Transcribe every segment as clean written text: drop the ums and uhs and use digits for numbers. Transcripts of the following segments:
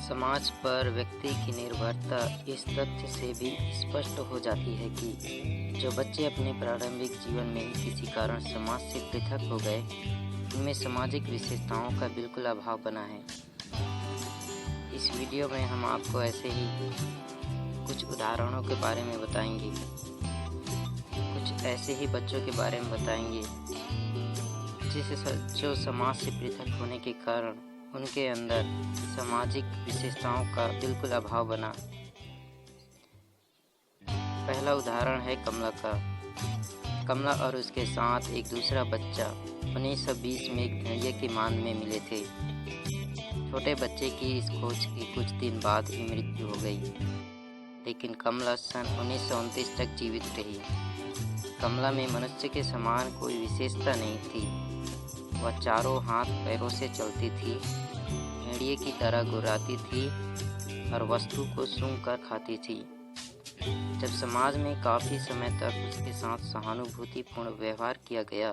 समाज पर व्यक्ति की निर्भरता इस तथ्य से भी स्पष्ट हो जाती है कि जो बच्चे अपने प्रारंभिक जीवन में ही किसी कारण समाज से पृथक हो गए, उनमें सामाजिक विशेषताओं का बिल्कुल अभाव बना है। इस वीडियो में हम आपको ऐसे ही कुछ उदाहरणों के बारे में बताएंगे, कुछ ऐसे ही बच्चों के बारे में बताएंगे जो समाज से पृथक होने के कारण उनके अंदर सामाजिक विशेषताओं का बिल्कुल अभाव बना। पहला उदाहरण है कमला का। कमला और उसके साथ एक दूसरा बच्चा 1920 में एक भेड़िए की मांद में मिले थे। छोटे बच्चे की इस खोज के कुछ दिन बाद ही मृत्यु हो गई, लेकिन कमला सन 1929 तक जीवित रही। कमला में मनुष्य के समान कोई विशेषता नहीं थी। वह चारों हाथ पैरों से चलती थी, भेड़िए की तरह गुर्राती थी और वस्तु को सूंघ कर खाती थी। जब समाज में काफ़ी समय तक उसके साथ सहानुभूतिपूर्ण व्यवहार किया गया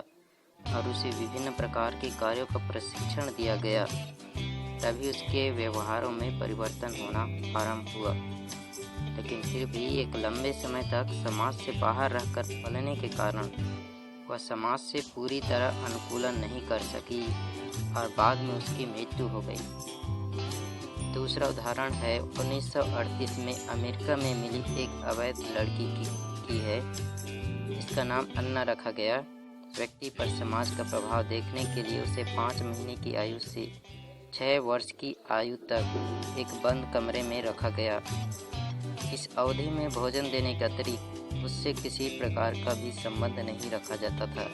और उसे विभिन्न प्रकार के कार्यों का प्रशिक्षण दिया गया, तभी उसके व्यवहारों में परिवर्तन होना आरंभ हुआ। लेकिन फिर भी एक लंबे समय तक समाज से बाहर रहकर पलने के कारण वह समाज से पूरी तरह अनुकूलन नहीं कर सकी और बाद में उसकी मृत्यु हो गई। दूसरा उदाहरण है 1938 में अमेरिका में मिली एक अवैध लड़की की है। इसका नाम अन्ना रखा गया। व्यक्ति पर समाज का प्रभाव देखने के लिए उसे 5 महीने की आयु से 6 वर्ष की आयु तक एक बंद कमरे में रखा गया। इस अवधि में भोजन देने के अतिरिक्त उससे किसी प्रकार का भी संबंध नहीं रखा जाता था।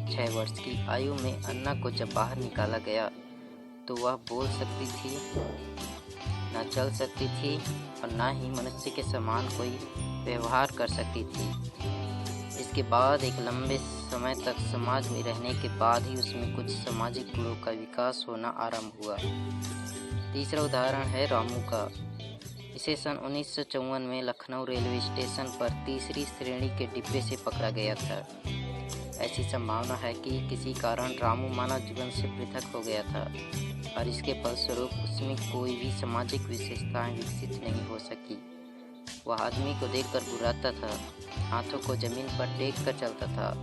6 वर्ष की आयु में अन्ना को जब बाहर निकाला गया तो वह बोल सकती थी, न चल सकती थी और न ही मनुष्य के समान कोई व्यवहार कर सकती थी। इसके बाद एक लंबे समय तक समाज में रहने के बाद ही उसमें कुछ सामाजिक गुणों का विकास होना आरंभ हुआ। तीसरा उदाहरण है रामू का। इसे सन 1954 में लखनऊ रेलवे स्टेशन पर तीसरी श्रेणी के डिब्बे से पकड़ा गया था। ऐसी संभावना है कि किसी कारण रामू मानव जीवन से पृथक हो गया था और इसके फलस्वरूप उसमें कोई भी सामाजिक विशेषताएं विकसित नहीं हो सकी। वह आदमी को देखकर गुर्राता था, हाथों को जमीन पर टेक कर चलता था,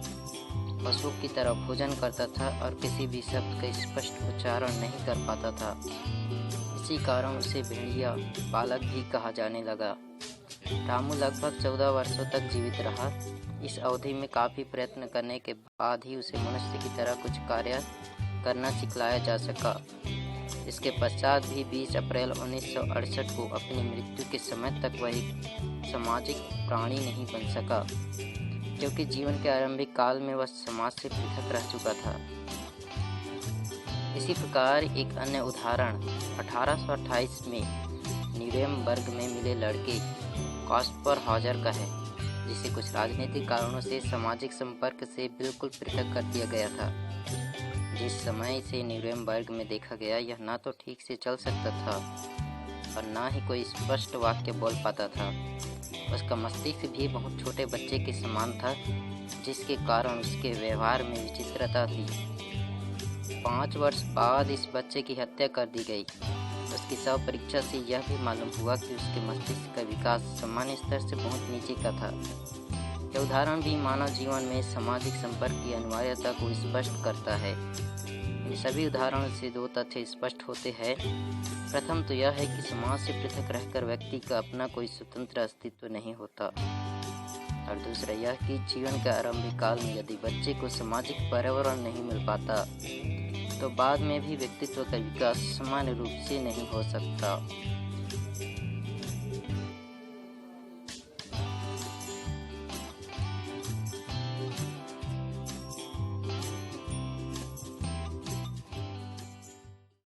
पशु की तरह भोजन करता था और किसी भी शब्द का स्पष्ट उच्चारण नहीं कर पाता था। इसी कारण उसे भेड़िया बालक भी कहा जाने लगा। रामू लगभग 14 वर्षों तक जीवित रहा। इस अवधि में काफ़ी प्रयत्न करने के बाद ही उसे मनुष्य की तरह कुछ कार्य करना सिखलाया जा सका। इसके पश्चात भी 20 अप्रैल 1968 को अपनी मृत्यु के समय तक वह एक सामाजिक प्राणी नहीं बन सका, क्योंकि जीवन के आरंभिक काल में वह समाज से पृथक रह चुका था। इसी प्रकार एक अन्य उदाहरण 1828 में न्यूरेमबर्ग में मिले लड़के कास्पर हॉजर का है, जिसे कुछ राजनीतिक कारणों से सामाजिक संपर्क से बिल्कुल पृथक कर दिया गया था। जिस समय से न्यूरेमबर्ग में देखा गया, यह ना तो ठीक से चल सकता था और ना ही कोई स्पष्ट वाक्य बोल पाता था। उसका मस्तिष्क भी बहुत छोटे बच्चे के समान था, जिसके कारण उसके व्यवहार में विचित्रता थी। 5 वर्ष बाद इस बच्चे की हत्या कर दी गई। उसकी शव परीक्षा से यह भी मालूम हुआ कि उसके मस्तिष्क का विकास सामान्य स्तर से बहुत नीचे का था। यह उदाहरण भी मानव जीवन में सामाजिक संपर्क की अनिवार्यता को स्पष्ट करता है। इन सभी उदाहरणों से 2 तथ्य स्पष्ट होते हैं। प्रथम तो यह है कि समाज से पृथक रहकर व्यक्ति का अपना कोई स्वतंत्र अस्तित्व नहीं होता, और दूसरा यह कि जीवन के आरंभिक काल में यदि बच्चे को सामाजिक पर्यावरण नहीं मिल पाता तो बाद में भी व्यक्तित्व का विकास सामान्य रूप से नहीं हो सकता।